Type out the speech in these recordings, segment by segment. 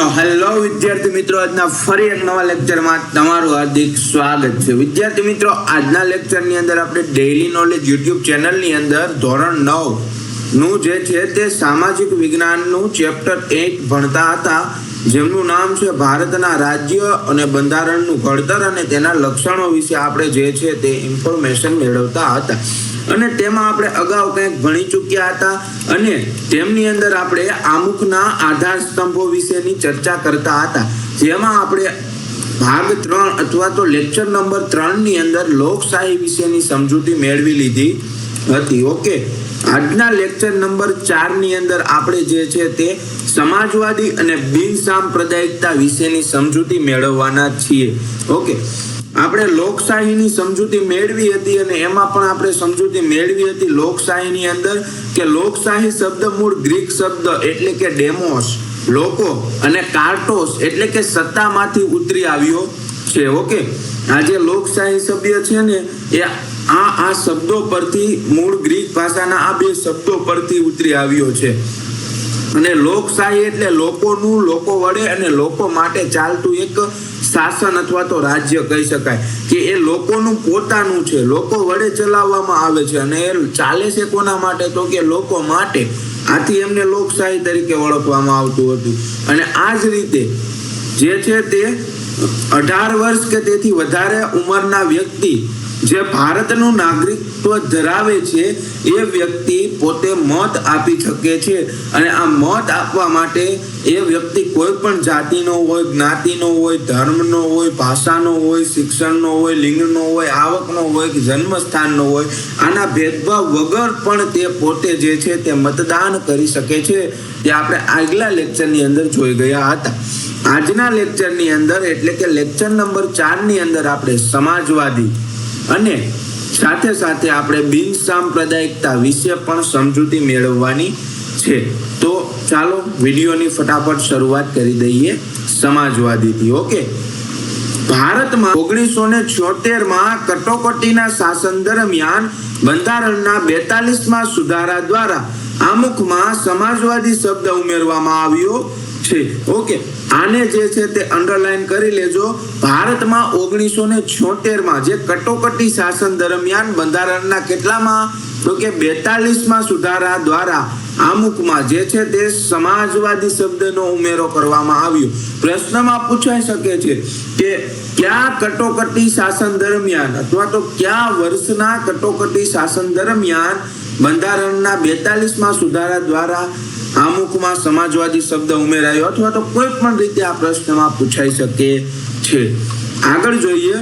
તો હેલો વિદ્યાર્થી મિત્રો, આજના ફરી એક નવા લેક્ચરમાં તમારું હાર્દિક સ્વાગત છે. વિદ્યાર્થી મિત્રો, આજના લેક્ચરની અંદર આપણે ડેઇલી નોલેજ યુટ્યુબ ચેનલની અંદર ધોરણ 9 નું જે છે તે સામાજિક વિજ્ઞાનનું ચેપ્ટર 8 ભણતા હતા, જેમનું નામ છે ભારતના રાજ્ય અને બંધારણનું ઘડતર અને તેના લક્ષણો વિશે આપણે જે છે તે ઇન્ફોર્મેશન મેળવતા હતા. અને તેમાં આપણે અગાઉ કંઈક ભણી ચૂક્યા હતા અને તેમની અંદર આપણે આમુખના આધાર સ્તંભો વિશેની ચર્ચા કરતા હતા, જેમાં આપણે ભાગ 3 અથવા તો લેક્ચર નંબર 3 ની અંદર લોકશાહી વિશેની સમજૂતી મેળવી લીધી હતી. ઓકે, આજના લેક્ચર નંબર 4 ની અંદર આપણે જે છે તે સમાજવાદી અને બિન સાંપ્રદાયિકતા વિશેની સમજૂતી મેળવવાના છીએ. ઓકે, આપણે લોકશાહીની સમજૂતી મેળવી હતી અને એમાં પણ આપણે સમજૂતી મેળવી હતી લોકશાહીની અંદર કે લોકશાહી શબ્દ મૂળ ગ્રીક શબ્દ એટલે કે ડેમોસ લોકો અને કાર્ટોસ એટલે કે સત્તામાંથી ઉતરી આવ્યો છે. ઓકે, આ જે લોકશાહી શબ્દ છે ને એ આ શબ્દો પરથી મૂળ ગ્રીક ભાષાના આ બે શબ્દો પરથી ઉતરી આવ્યો છે. અને લોકશાહી એટલે લોકોનું, લોકો વડે અને લોકો માટે ચાલતું એક શાસન અથવા તો રાજ્ય કહી શકાય કે એ લોકોનું પોતાનું છે, લોકો વડે ચલાવવામાં આવે છે અને એ ચાલે છે કોના માટે? તો કે લોકો માટે. આથી એમને લોકશાહી તરીકે ઓળખવામાં આવતું હતું. અને આ જ રીતે જે છે તે 18 વર્ષ કે તેથી વધારે ઉંમરના વ્યક્તિ જે ભારતનું નાગરિકત્વ ધરાવે છે એ વ્યક્તિ પોતે મત આપી શકે છે. અને આ મત આપવા માટે એ વ્યક્તિ કોઈ પણ જાતિનો હોય, જ્ઞાતિનો હોય, ધર્મનો હોય, ભાષાનો હોય, શિક્ષણનો હોય, લિંગનો હોય, આવકનો હોય કે જન્મસ્થાનનો હોય, આના ભેદભાવ વગર પણ તે પોતે જે છે તે મતદાન કરી શકે છે. તે આપણે આગલા લેક્ચરની અંદર જોઈ ગયા હતા. આજના લેક્ચરની અંદર એટલે કે લેક્ચર નંબર 4 ની અંદર આપણે સમાજવાદી અને સાથે સાથે આપણે બિન સાંપ્રદાયિકતા વિશે પણ સમજૂતી મેળવવાની છે. તો ચાલો વિડીયોની ફટાફટ શરૂઆત કરી દઈએ સમાજવાદીથી. ઓકે, ભારતમાં 1976માં કટોકટીના શાસન દરમિયાન બંધારણના 42માં સુધારા દ્વારા આમુખમાં સમાજવાદી શબ્દ ઉમેરવામાં આવ્યો છે. ઓકે, આને જે છે તે અંડરલાઈન કરી લેજો. ભારતમાં 1976માં જે કટોકટી શાસન દરમિયાન બંધારણના કેટલામાં? તો કે 42માં સુધારા દ્વારા આમુખમાં જે છે તે સમાજવાદી શબ્દનો ઉમેરો કરવામાં આવ્યો. પ્રશ્નમાં પૂછાઈ શકે છે કે કયા કટોકટી શાસન દરમિયાન અથવા તો કયા વર્ષના કટોકટી શાસન દરમિયાન બંધારણના 42માં સુધારા દ્વારા આમુખમાં સમાજવાદી શબ્દ ઉમેરાયો અથવા તો કોઈ પણ રીતે આ પ્રશ્નમાં પૂછાઈ શકે છે. આગળ જોઈએ,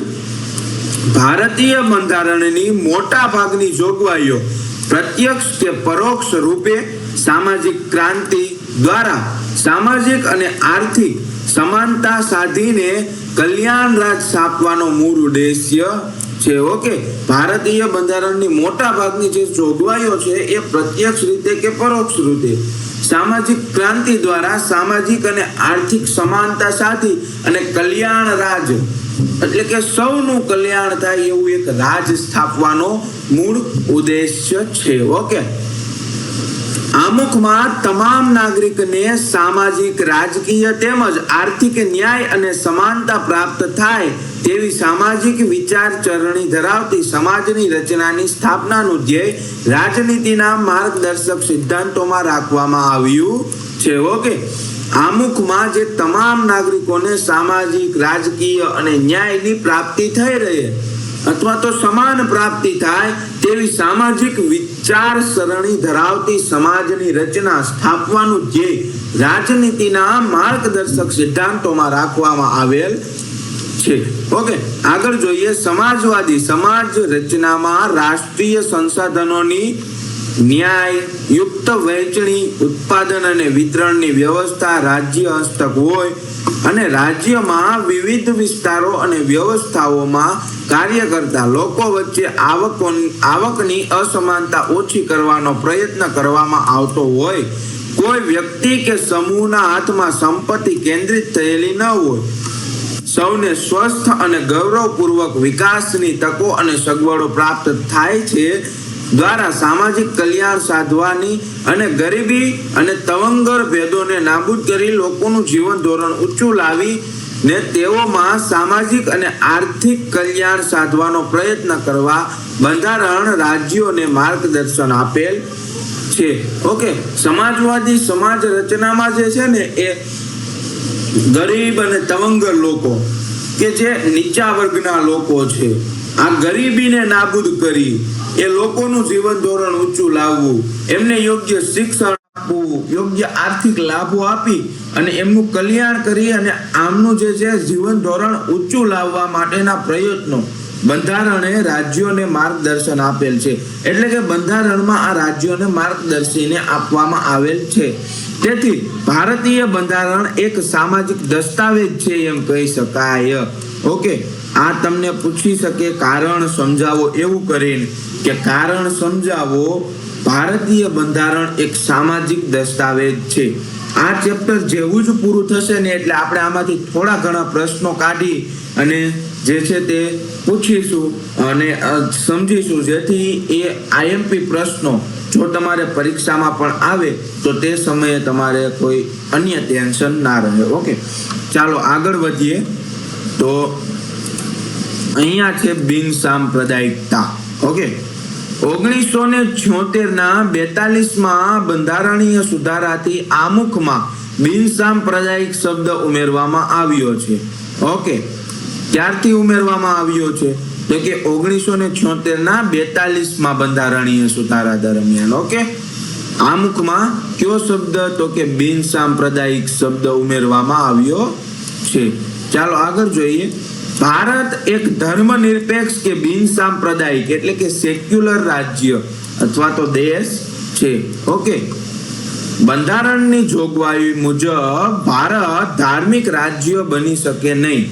ભારતીય બંધારણની મોટા ભાગની જોગવાઈઓ પ્રત્યક્ષ કે પરોક્ષ રૂપે સામાજિક ક્રાંતિ દ્વારા સામાજિક અને આર્થિક સમાનતા સાધીને કલ્યાણ રાજ સ્થાપવાનો મૂળ ઉદ્દેશ્ય છે. ઓકે, ભારતીય બંધારણની મોટા ભાગની જે જોગવાઈઓ છે એ પ્રત્યક્ષ રીતે કે પરોક્ષ રીતે સામાજિક ક્રાંતિ દ્વારા સામાજિક અને આર્થિક સમાનતા સાધી અને કલ્યાણ રાજ એટલે કે સૌનું કલ્યાણ થાય એવું એક રાજ સ્થાપવાનો મૂળ ઉદ્દેશ્ય છે. ઓકે, આમુખમાં તમામ નાગરિકને સામાજિક, રાજકીય તેમજ આર્થિક ન્યાય અને સમાનતા પ્રાપ્ત થાય તેવી સામાજિક વિચારસરણી ધરાવતી સમાજની રચનાની સ્થાપનાનું ધ્યેય રાજનીતિના માર્ગદર્શક સિદ્ધાંતોમાં રાખવામાં આવ્યું છે. ઓકે, આમુખમાં જે તમામ નાગરિકોને સામાજિક, રાજકીય અને ન્યાયની પ્રાપ્તિ થઈ રહે અથવા તો સમાન પ્રાપ્તિ થાય તેવી સામાજિક વિચારસરણી ધરાવતી સમાજની રચના સ્થાપવાનું ધ્યેય રાજનીતિના માર્ગદર્શક સિદ્ધાંતોમાં રાખવામાં આવેલ છે. ઓકે, આગળ જોઈએ, સમાજવાદી સમાજ રચનામાં રાષ્ટ્રીય સંસાધનોની ન્યાય યુક્ત વહેંચણી, ઉત્પાદન અને વિતરણની વ્યવસ્થા રાજ્ય હસ્તક હોય અને રાજ્યમાં વિવિધ વિસ્તારો અને વ્યવસ્થાઓમાં કાર્ય કરતા લોકો વચ્ચે આવકની અસમાનતા ઓછી કરવાનો પ્રયત્ન કરવામાં આવતો હોય. કોઈ વ્યક્તિ કે સમૂહના હાથમાં સંપત્તિ કેન્દ્રિત થયેલી ન હોય. સૌને સ્વસ્થ અને ગૌરવપૂર્વક વિકાસની તકો અને સગવડો પ્રાપ્ત થાય છે દ્વારા સામાજિક કલ્યાણ સાધવાની અને ગરીબી અને તવંગર ભેદોને નાબૂદ કરી લોકોનું જીવન ધોરણ ઊંચું લાવી ને તેઓમાં સામાજિક અને આર્થિક કલ્યાણ સાધવાનો પ્રયત્ન કરવા બંધારણ રાજ્યોને માર્ગદર્શન આપેલ છે. ઓકે, સમાજવાદી સમાજ રચનામાં જે છે ને એ ગરીબ અને તવંગર લોકો કે જે નીચા વર્ગના લોકો છે, આ ગરીબીને નાબૂદ કરી એ લોકોનું જીવન ધોરણ ઊંચું લાવવું, એમને યોગ્ય શિક્ષણ આપવું, યોગ્ય આર્થિક લાભો આપી અને એમનું કલ્યાણ કરી અને આમનું જે છે જીવન ધોરણ ઊંચું લાવવા માટેના પ્રયત્નો બંધારણે રાજ્યોને માર્ગદર્શન આપેલ છે. એટલે કે બંધારણમાં આ રાજ્યોને માર્ગદર્શીને આપવામાં આવેલ છે. તેથી ભારતીય બંધારણ એક સામાજિક દસ્તાવેજ છે એમ કહી શકાય. ઓકે, આ તમને પૂછી શકે કારણ સમજાવો એવું કરીને કે કારણ સમજાવો, ભારતીય બંધારણ એક સામાજિક દસ્તાવેજ છે. આ ચેપ્ટર જેવું જ પૂરું થશે ને એટલે આપણે આમાંથી થોડા ઘણા પ્રશ્નો કાઢી અને જે છે તે પૂછીશું અને સમજીશું, જેથી એ આઈએમપી પ્રશ્નો જો તમારે પરીક્ષામાં પણ આવે તો તે સમયે તમારે કોઈ અન્ય ટેન્શન ના રહે. ઓકે, ચાલો આગળ વધીએ. તો અહીંયા છે બિન સાંપ્રદાયિકતા. ઓકે, 1976 બંધારણીય સુધારાથી આમુખમાં બિન સાંપ્રદાયિક શબ્દ ઉમેરવામાં આવ્યો છે. ઓકે, ક્યારથી ઉમેરવામાં આવ્યો છે તો કે 1976 બંધારણીય સુધારા દરમિયાન. ઓકે, આમુખમાં કયો શબ્દ તો કે બિન સાંપ્રદાયિક શબ્દ ઉમેરવામાં આવ્યો છે. ચાલો આગળ જોઈએ. ભારત એક ધર્મનિરપેક્ષ કે બિન સાંપ્રદાયિક એટલે કે સેક્યુલર રાજ્ય અથવા તો દેશ છે. ઓકે, બંધારણની જોગવાઈ મુજબ ભારત ધાર્મિક રાજ્ય બની શકે નહીં,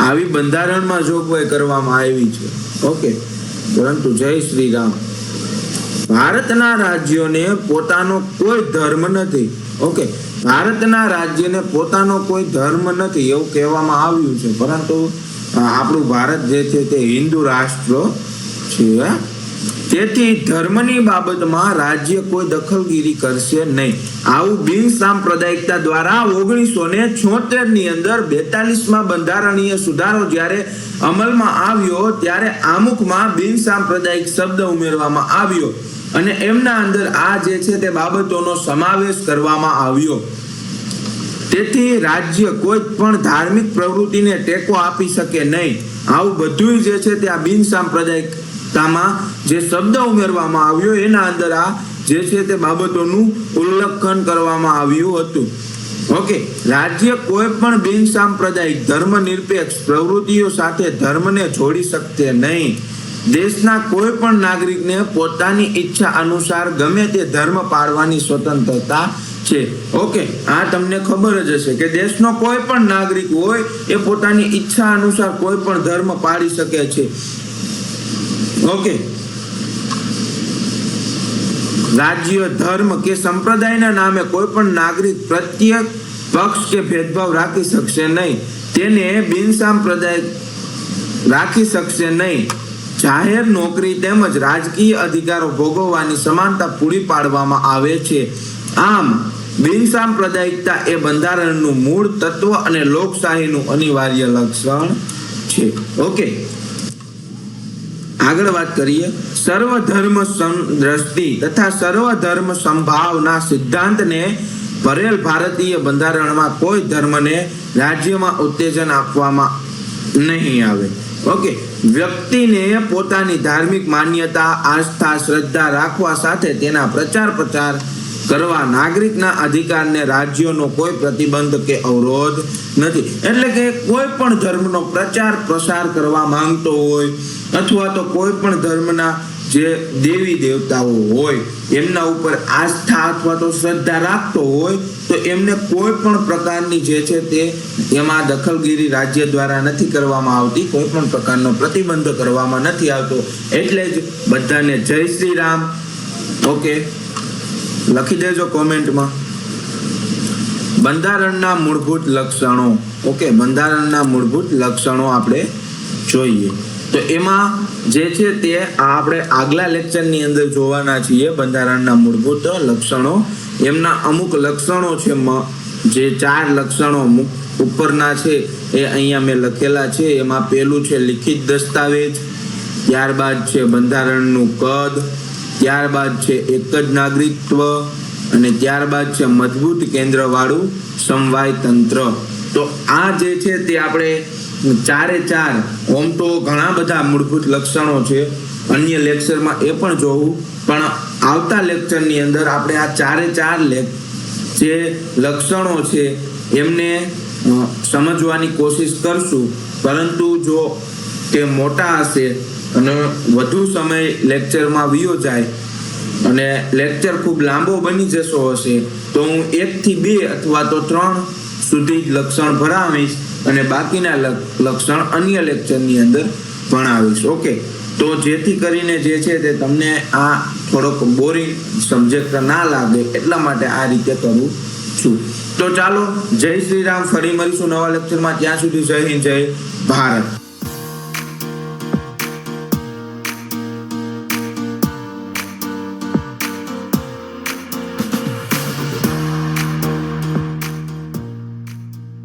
આવી બંધારણમાં જોગવાઈ કરવામાં આવી છે. ઓકે, પરંતુ જય શ્રી રામ, ભારતના રાજ્યોને પોતાનો કોઈ ધર્મ નથી. ઓકે, ભારતના રાજ્યને પોતાનો કોઈ ધર્મ નથી એવું કહેવામાં આવ્યું છે, પરંતુ આપણું ભારત જે છે તે હિન્દુ રાષ્ટ્ર છે. તેથી ધર્મની બાબતમાં રાજ્ય કોઈ દખલગીરી કરશે નહીં. આવું બિન સાંપ્રદાયિકતા દ્વારા 1976 બંધારણીય સુધારો જ્યારે અમલમાં આવ્યો ત્યારે આમુખમાં બિન સાંપ્રદાયિક શબ્દ ઉમેરવામાં આવ્યો અને એમના અંદર આ જે છે તે બાબતોનો સમાવેશ કરવામાં આવ્યો. તેથી રાજ્ય કોઈ પણ ધાર્મિક પ્રવૃત્તિને ટેકો આપી શકે નહીં. આવું બધું જે છે તે આ બિન સાંપ્રદાયિકતામાં જે શબ્દ ઉમેરવામાં આવ્યો એના અંદર આ જે છે તે બાબતોનું ઉલ્લેખન કરવામાં આવ્યું હતું. ઓકે, રાજ્ય કોઈ પણ બિન સાંપ્રદાયિક ધર્મનિરપેક્ષ પ્રવૃત્તિઓ સાથે ધર્મને જોડી શકશે નહીં. દેશના કોઈ પણ નાગરિકને પોતાની ઈચ્છા અનુસાર ગમે તે ધર્મ પાળવાની સ્વતંત્રતા છે. ઓકે, આ તમને ખબર જ હશે કે દેશનો કોઈ પણ નાગરિક હોય એ પોતાની ઈચ્છા અનુસાર કોઈ પણ ધર્મ પાળી શકે છે. ઓકે, રાજ્ય, ધર્મ કે સંપ્રદાયના નામે કોઈ પણ નાગરિક પ્રત્યેક પક્ષ કે ભેદભાવ રાખી શકશે નહીં. તેને બિન સાંપ્રદાયિક રાખી શકશે નહીં. જાહેર નોકરી તેમજ રાજકીય અધિકારો ભોગવવાની સમાનતા પૂરી પાડવામાં આવે છે. આમ બિન સાંપ્રદાયિકતા એ બંધારણનું મૂળ તત્વ અને લોકશાહીનું અનિવાર્ય લક્ષણ છે. ઓકે, આગળ વાત કરીએ. સર્વધર્મ સમદ્રષ્ટિ તથા સર્વધર્મ સંભાવના સિદ્ધાંતને ભરેલ ભારતીય બંધારણમાં કોઈ ધર્મને રાજ્યમાં ઉત્તેજન આપવામાં નહીં આવે. ઓકે, વ્યક્તિને પોતાની ધાર્મિક માન્યતા, આસ્થા, શ્રદ્ધા રાખવા સાથે તેના પ્રચાર પ્રસાર કરવા નાગરિકના અધિકારને રાજ્યોનો કોઈ પ્રતિબંધ કે અવરોધ નથી. એટલે કે કોઈ પણ ધર્મનો પ્રચાર પ્રસાર કરવા માંગતો હોય અથવા તો કોઈ પણ ધર્મના જે દેવી દેવતાઓ હોય એમના ઉપર આસ્થા અથવા તો શ્રદ્ધા રાખતો હોય તો એમને કોઈ પણ પ્રકારની જે છે તે એમાં દખલગીરી રાજ્ય દ્વારા નથી કરવામાં આવતી, કોઈ પણ પ્રકારનો પ્રતિબંધ કરવામાં નથી આવતો. એટલે જ બધાને જય શ્રી રામ. ઓકે, લખી દેજો કોમેન્ટમાં. બંધારણના મૂળભૂત લક્ષણો. ઓકે, બંધારણના મૂળભૂત લક્ષણો આપણે જોઈએ તો એમાં જે છે તે આપણે આગલા લેક્ચરની અંદર જોવાના છીએ. બંધારણના મૂળભૂત લક્ષણો, એમના અમુક લક્ષણો છે, જે 4 લક્ષણો ઉપરના છે એ અહીંયા મેં લખેલા છે. એમાં પહેલું છે લિખિત દસ્તાવેજ, ત્યારબાદ છે બંધારણનું કદ, ત્યારબાદ છે એક જ નાગરિકત્વ, અને ત્યારબાદ છે મજબૂત કેન્દ્રવાળું સમવાય તંત્ર. તો આ જે છે તે આપણે 4 ઓમ તો ઘણા બધા મૂળભૂત લક્ષણો છે, અન્ય લેક્ચરમાં એ પણ જોવું, પણ આવતા લેક્ચરની અંદર આપણે આ 4 જે લક્ષણો છે એમને સમજવાની કોશિશ કરશું. પરંતુ જો તે મોટા હશે અને વધુ સમય લેક્ચરમાં વયો જાય અને લેક્ચર ખૂબ લાંબો બની જશો હશે તો હું 1 થી 2 અથવા તો 3 સુધી લક્ષણ ભણાવીશ અને બાકીના લક્ષણ અન્ય લેક્ચરની અંદર ભણાવીશ. ઓકે, તો જેથી કરીને જે છે તે તમને આ થોડોક બોરિંગ સબ્જેક્ટ ના લાગે એટલા માટે આ રીતે કરું છું. તો ચાલો, જય શ્રી રામ. ફરી મળીશું નવા લેક્ચરમાં. ત્યાં સુધી જય હિન્દ, જય ભારત.